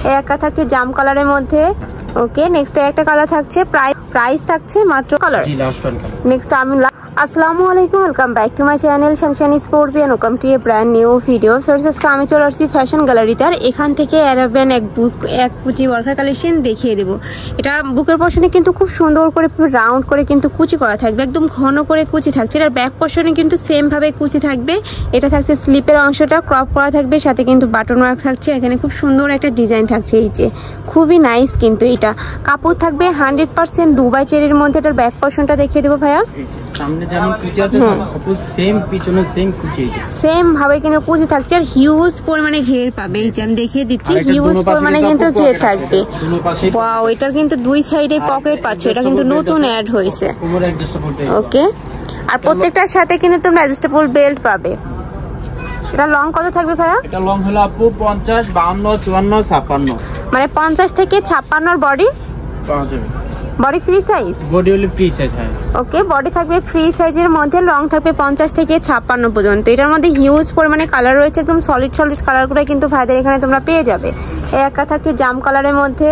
এই একটা থাকছে জাম কালারের মধ্যে। ওকে, নেক্সট একটা কালার থাকছে, প্রাইস থাকছে মাত্র কালার। নেক্সট আমি আসসালামু আলাইকুম, welcome back to my channel sunshine স্পোর্টবিয়ান। Welcome to a brand new video. First আজকে আমি চলে আসছি ফ্যাশন গ্যালারিতে, আর এখান থেকে অ্যারাবিয়ান এক কুচি ওয়ার্কার কালেকশন দেখিয়ে দেবো। এটা বুকের পশনে কিন্তু খুব সুন্দর করে রাউন্ড করে কিন্তু কুচি করা থাকবে, একদম ঘন করে কুচি থাকছে। এটার ব্যাক পশনে কিন্তু সেম ভাবে কুচি থাকবে। এটা থাকছে স্লিপের অংশটা ক্রপ করা থাকবে, সাথে কিন্তু বাটন ওয়ার্ক থাকছে। এখানে খুব সুন্দর একটা ডিজাইন থাকছে, এই যে খুবই নাইস। কিন্তু এটা কাপড় থাকবে 100% দুবাই চেরির মধ্যে। এটার ব্যাক পশনটা দেখিয়ে দেবো ভাইয়া। সামনে যেমন কুচি আছে আপু সেম পিছনে সেম কুচি আছে, সেম ভাবে কিন্তু কুচি থাকছে, আর হিউজ পরিমাণে ঘের পাবে। এই যে আমি দেখিয়ে দিচ্ছি, হিউজ পরিমাণে কিন্তু ঘের থাকবে। ওয়াও, এটার কিন্তু দুই সাইডে পকেট পাচ্ছ, এটা কিন্তু নতুন অ্যাড হয়েছে। ওকে, আর প্রত্যেকটার সাথে কিন্তু তোমরা অ্যাডজাস্টেবল বেল্ট পাবে। এটা লং কত থাকবে ভাইয়া? এটা লং হলো আপু 50, 52, 54, 56, মানে 50 থেকে 56 বডি পাওয়া যাবে। বডি ফ্রি সাইজ, বডি হলো ফ্রি সাইজ। হ্যাঁ, ওকে, বডি থাকবে ফ্রি সাইজের মধ্যে, লং থাকবে 50 থেকে 56 পর্যন্ত। এটার মধ্যে হিউজ পরিমাণে কালার রয়েছে, একদম সলিড কালারগুলো কিন্তু ভাইদের এখানে তোমরা পেয়ে যাবে। এই একটা থাকছে জাম কালারের মধ্যে।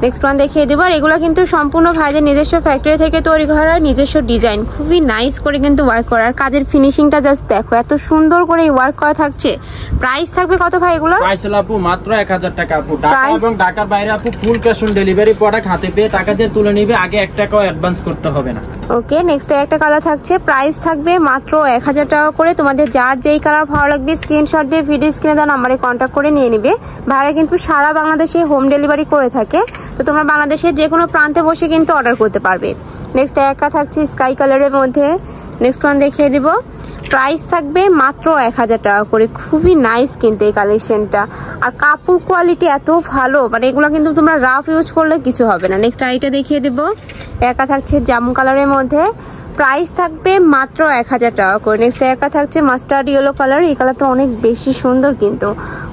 নেক্সট ওয়ান দেখিয়ে দেবো। আর এগুলো কিন্তু সম্পূর্ণ ভাইদের নিজস্ব ফ্যাক্টরি থেকে তৈরি করা, নিজস্ব ডিজাইন, খুবই নাইস করে কিন্তু ওয়ার্ক করা। আর কাজের ফিনিশিংটা জাস্ট দেখো, এত সুন্দর করে ওয়ার্ক করা থাকছে। প্রাইস থাকবে কত ভাই এগুলো? প্রাইস হলো আপু মাত্র 1000 টাকা আপু। ঢাকা এবং ঢাকার বাইরে আপু full cash on delivery, product হাতে পেয়ে টাকা দিয়ে তুলে নেবে, আগে 1 টাকাও অ্যাডভান্স করতে হবে না। ওকে, নেক্সট একটা কালার থাকছে, প্রাইস থাকবে মাত্র 1000 টাকা করে। তোমাদের যার যেই কালার ভালো লাগবে স্ক্রিনশট দিয়ে ভিডিও স্ক্রিনে দেওয়া নাম্বারে কন্ট্যাক্ট করে নিয়ে নিবে। ভাইরা কিন্তু সারা বাংলাদেশে হোম ডেলিভারি করে থাকে, তো তোমরা বাংলাদেশের যে কোনো প্রান্তে বসে কিন্তু অর্ডার করতে পারবে। নেক্সট একটা থাকছে স্কাই কালারের মধ্যে। নেক্সট ওয়ান দেখিয়ে দিব, প্রাইস থাকবে মাত্র 1000 টাকা করে। খুবই নাইস কিন্তু এই কালেকশনটা, আর কাপড় কোয়ালিটি এত ভালো, মানে এগুলো কিন্তু তোমরা রাফ ইউজ করলে কিছু হবে না। নেক্সট আইটা দেখিয়ে দেব, একা থাকছে জামু কালারের মধ্যে। প্রাইস থাকবে মাত্র 1000 টাকা করে। নেক্সট একা থাকছে মাস্টার্ড ইয়েলো কালার, এই কালারটা অনেক বেশি সুন্দর কিন্তু।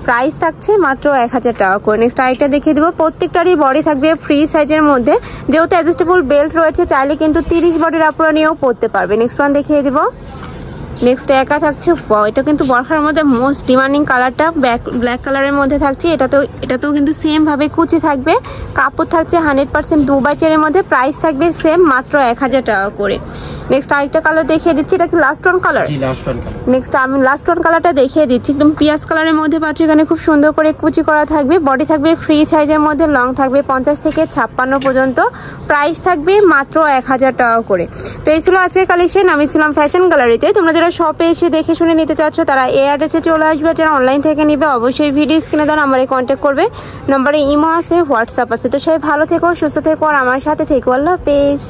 প্রাইস থাকছে মাত্র 1000 টাকা করে। নেক্সট আইটা দেখিয়ে দেবো, প্রত্যেকটারই বডি থাকবে ফ্রি সাইজের মধ্যে, যেহেতু অ্যাডজাস্টেবল বেল্ট রয়েছে, চাইলে কিন্তু 30 বডির আপুরা নিয়েও পরতে পারবে। নেক্সট ওয়ান দেখিয়ে দিব। নেক্সট একা থাকছে, এটা কিন্তু বরখার মধ্যে মোস্ট ডিমান্ডিং কালারটা, ব্ল্যাক কালারের মধ্যে থাকছে। এটাতেও কিন্তু সেম ভাবে কুচি থাকবে, কাপড় থাকছে 100% দুবাই চেরির মধ্যে। প্রাইস থাকবে সেম মাত্র 1000 টাকা করে। নেক্সট আরেকটা কালার দেখিয়ে দিচ্ছি, এটা কি লাস্ট ওয়ান কালার? জি, লাস্ট ওয়ান কালার। নেক্সট আমি লাস্ট ওয়ান কালারটা দেখিয়ে দিচ্ছি, একদম পিয়াজ কালারের মধ্যে পাচ্ছ। এখানে খুব সুন্দর করে কুচি করা থাকবে, বডি থাকবে ফ্রি সাইজের মধ্যে, লং থাকবে 50 থেকে 56 পর্যন্ত। প্রাইস থাকবে মাত্র 1000 টাকা করে। তো এই ছিল আজকের কালেকশন। আমি ছিলাম ফ্যাশন গ্যালারিতে। তোমরা যারা শপে এসে দেখে শুনে নিতে চাচ্ছ, তারা এই অ্যাড্রেসে চলে আসবে। যারা অনলাইন থেকে নিবে, অবশ্যই ভিডিও স্ক্রিনে দেওয়া নাম্বারে কন্ট্যাক্ট করবে। নাম্বারে ইমো আছে, হোয়াটসঅ্যাপ আছে। তো সবাই ভালো থেকো, সুস্থ থেকো, আর আমার সাথে থেকো। আল্লাহ হাফেজ।